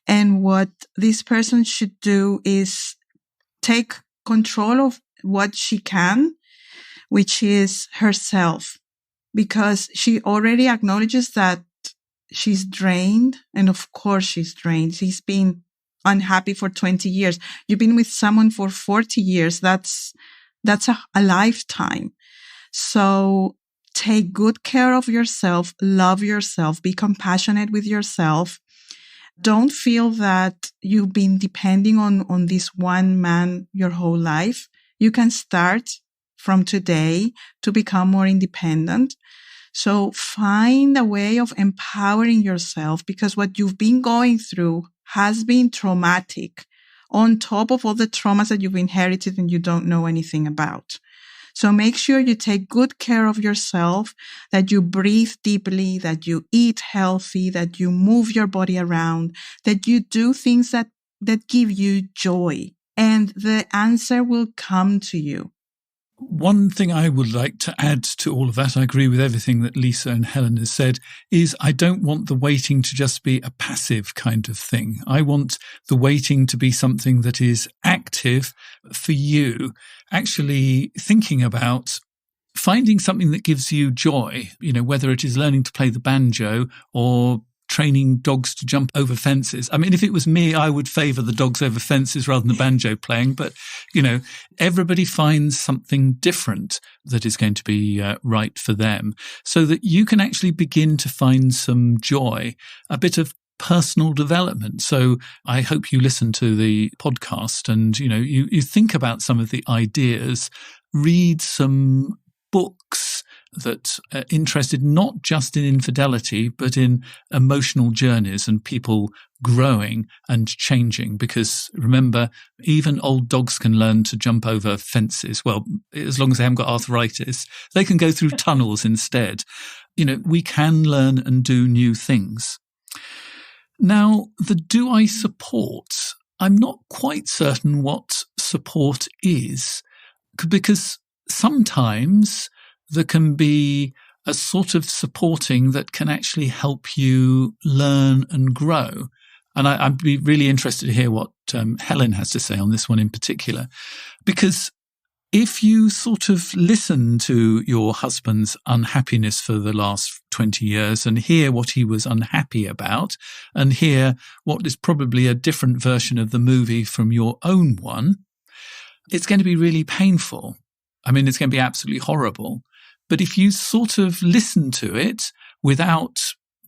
And what this person should do is take control of what she can, which is herself, because she already acknowledges that she's drained. And of course she's drained. She's been unhappy for 20 years. You've been with someone for 40 years. That's a lifetime. So take good care of yourself, love yourself, be compassionate with yourself. Don't feel that you've been depending on this one man your whole life. You can start from today to become more independent. So find a way of empowering yourself, because what you've been going through has been traumatic on top of all the traumas that you've inherited and you don't know anything about. So make sure you take good care of yourself, that you breathe deeply, that you eat healthy, that you move your body around, that you do things that give you joy, and the answer will come to you. One thing I would like to add to all of that, I agree with everything that Lisa and Helen has said, is I don't want the waiting to just be a passive kind of thing. I want the waiting to be something that is active for you, actually thinking about finding something that gives you joy, whether it is learning to play the banjo or training dogs to jump over fences. I mean, if it was me, I would favour the dogs over fences rather than the banjo playing. But, everybody finds something different that is going to be right for them, so that you can actually begin to find some joy, a bit of personal development. So I hope you listen to the podcast and, you think about some of the ideas, read some books, that are interested not just in infidelity, but in emotional journeys and people growing and changing. Because remember, even old dogs can learn to jump over fences. Well, as long as they haven't got arthritis, they can go through tunnels instead. We can learn and do new things. Now, the do I support? I'm not quite certain what support is, because sometimes there can be a sort of supporting that can actually help you learn and grow. And I'd be really interested to hear what Helen has to say on this one in particular, because if you sort of listen to your husband's unhappiness for the last 20 years and hear what he was unhappy about and hear what is probably a different version of the movie from your own one, it's going to be really painful. I mean, it's going to be absolutely horrible. But if you sort of listen to it without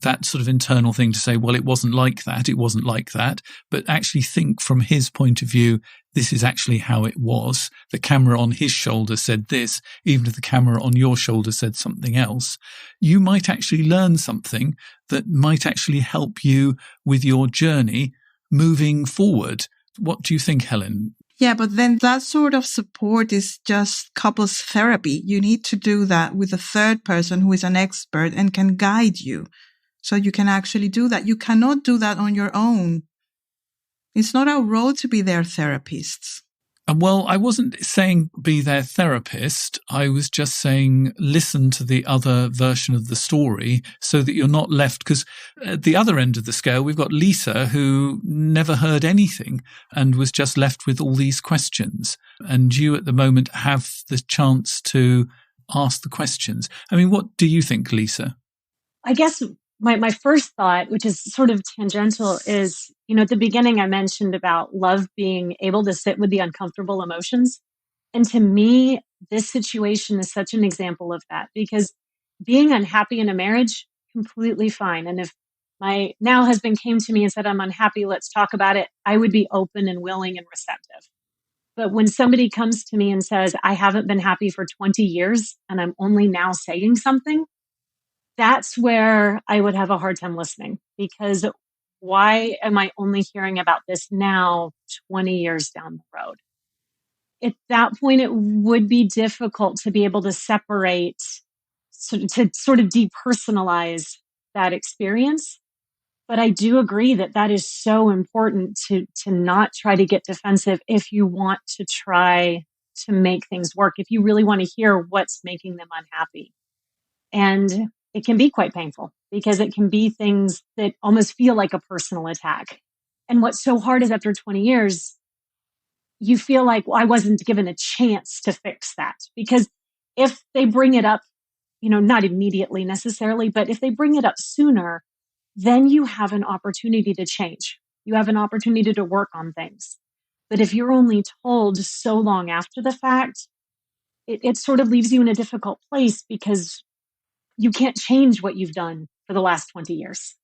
that sort of internal thing to say, well, it wasn't like that, but actually think from his point of view, this is actually how it was. The camera on his shoulder said this, even if the camera on your shoulder said something else. You might actually learn something that might actually help you with your journey moving forward. What do you think, Helen? Yeah, but then that sort of support is just couples therapy. You need to do that with a third person who is an expert and can guide you. So you can actually do that. You cannot do that on your own. It's not our role to be their therapists. Well, I wasn't saying be their therapist. I was just saying listen to the other version of the story so that you're not left, because at the other end of the scale, we've got Lisa, who never heard anything and was just left with all these questions. And you at the moment have the chance to ask the questions. I mean, what do you think, Lisa? I guess my first thought, which is sort of tangential, is, at the beginning I mentioned about love being able to sit with the uncomfortable emotions. And to me, this situation is such an example of that, because being unhappy in a marriage, completely fine. And if my now husband came to me and said, I'm unhappy, let's talk about it, I would be open and willing and receptive. But when somebody comes to me and says, I haven't been happy for 20 years and I'm only now saying something, that's where I would have a hard time listening, because why am I only hearing about this now, 20 years down the road? At that point, it would be difficult to be able to separate, to sort of depersonalize that experience. But I do agree that is so important to not try to get defensive if you want to try to make things work, if you really want to hear what's making them unhappy. And it can be quite painful, because it can be things that almost feel like a personal attack. And what's so hard is after 20 years, you feel like, well, I wasn't given a chance to fix that. Because if they bring it up, not immediately necessarily, but if they bring it up sooner, then you have an opportunity to change. You have an opportunity to work on things. But if you're only told so long after the fact, it sort of leaves you in a difficult place, because you can't change what you've done for the last 20 years.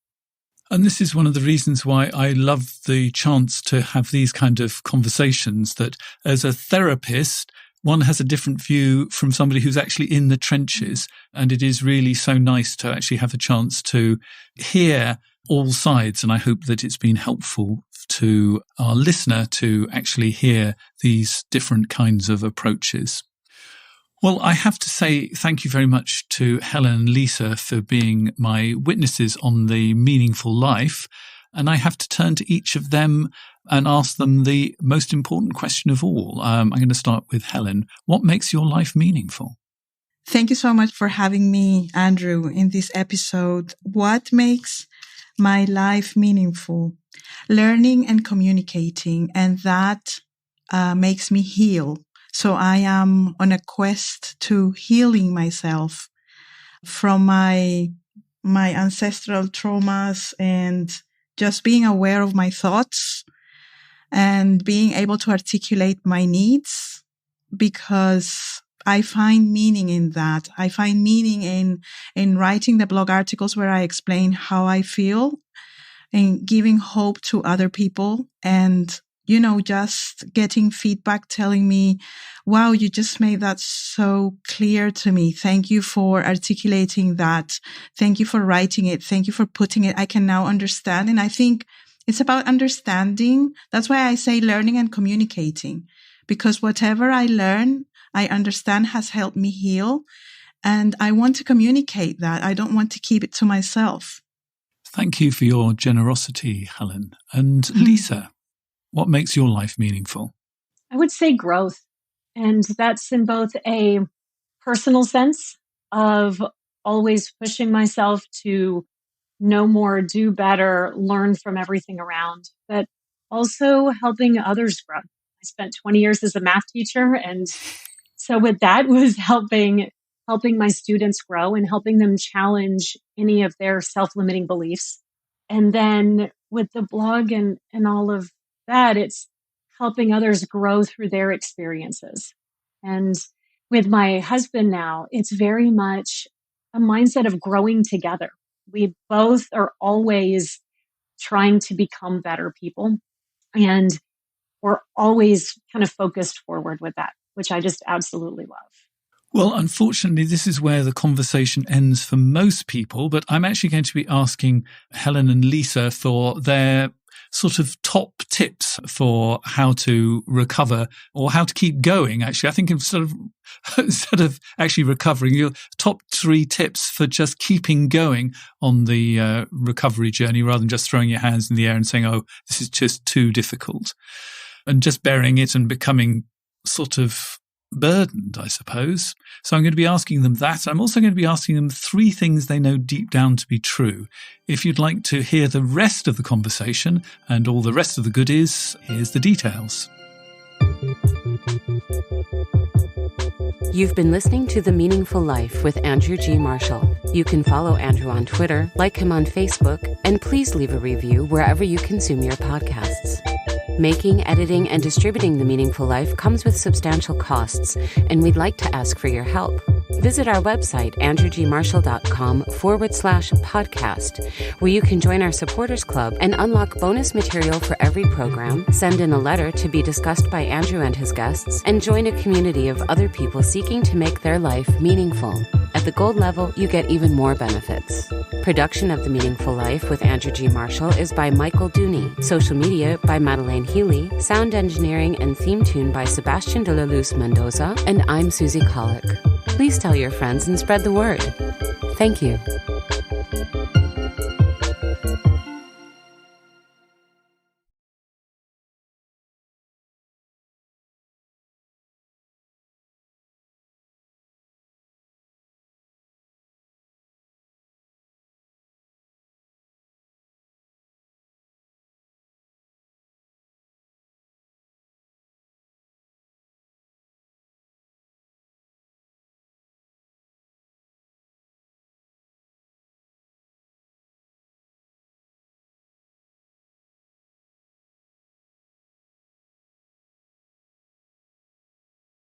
And this is one of the reasons why I love the chance to have these kind of conversations, that as a therapist, one has a different view from somebody who's actually in the trenches. And it is really so nice to actually have a chance to hear all sides. And I hope that it's been helpful to our listener to actually hear these different kinds of approaches. Well, I have to say thank you very much to Helen and Lisa for being my witnesses on the meaningful life. And I have to turn to each of them and ask them the most important question of all. I'm going to start with Helen. What makes your life meaningful? Thank you so much for having me, Andrew, in this episode. What makes my life meaningful? Learning and communicating, and that makes me heal. So I am on a quest to healing myself from my ancestral traumas, and just being aware of my thoughts and being able to articulate my needs, because I find meaning in that. I find meaning in writing the blog articles where I explain how I feel, and giving hope to other people, and just getting feedback telling me, wow, you just made that so clear to me. Thank you for articulating that. Thank you for writing it. Thank you for putting it. I can now understand. And I think it's about understanding. That's why I say learning and communicating, because whatever I learn, I understand has helped me heal. And I want to communicate that. I don't want to keep it to myself. Thank you for your generosity, Helen. And Lisa, what makes your life meaningful? I would say growth. And that's in both a personal sense of always pushing myself to know more, do better, learn from everything around, but also helping others grow. I spent 20 years as a math teacher. And so with that was helping my students grow and helping them challenge any of their self-limiting beliefs. And then with the blog and all of that, it's helping others grow through their experiences. And with my husband now, it's very much a mindset of growing together. We both are always trying to become better people. And we're always kind of focused forward with that, which I just absolutely love. Well, unfortunately, this is where the conversation ends for most people, but I'm actually going to be asking Helen and Lisa for their sort of top tips for how to recover or how to keep going. Actually, I think instead of actually recovering, your top 3 tips for just keeping going on the recovery journey rather than just throwing your hands in the air and saying, oh, this is just too difficult, and just bearing it and becoming sort of burdened, I suppose. So I'm going to be asking them that. I'm also going to be asking them 3 things they know deep down to be true. If you'd like to hear the rest of the conversation and all the rest of the goodies, here's the details. You've been listening to The Meaningful Life with Andrew G. Marshall. You can follow Andrew on Twitter, like him on Facebook, and please leave a review wherever you consume your podcasts. Making, editing, and distributing The Meaningful Life comes with substantial costs, and we'd like to ask for your help. Visit our website, andrewgmarshall.com/podcast, where you can join our supporters club and unlock bonus material for every program, send in a letter to be discussed by Andrew and his guests, and join a community of other people seeking to make their life meaningful. At the gold level, you get even more benefits. Production of The Meaningful Life with Andrew G. Marshall is by Michael Dooney. Social media by Madeleine Healy. Sound engineering and theme tune by Sebastian de la Luz Mendoza. And I'm Susie Colick. Please tell your friends and spread the word. Thank you.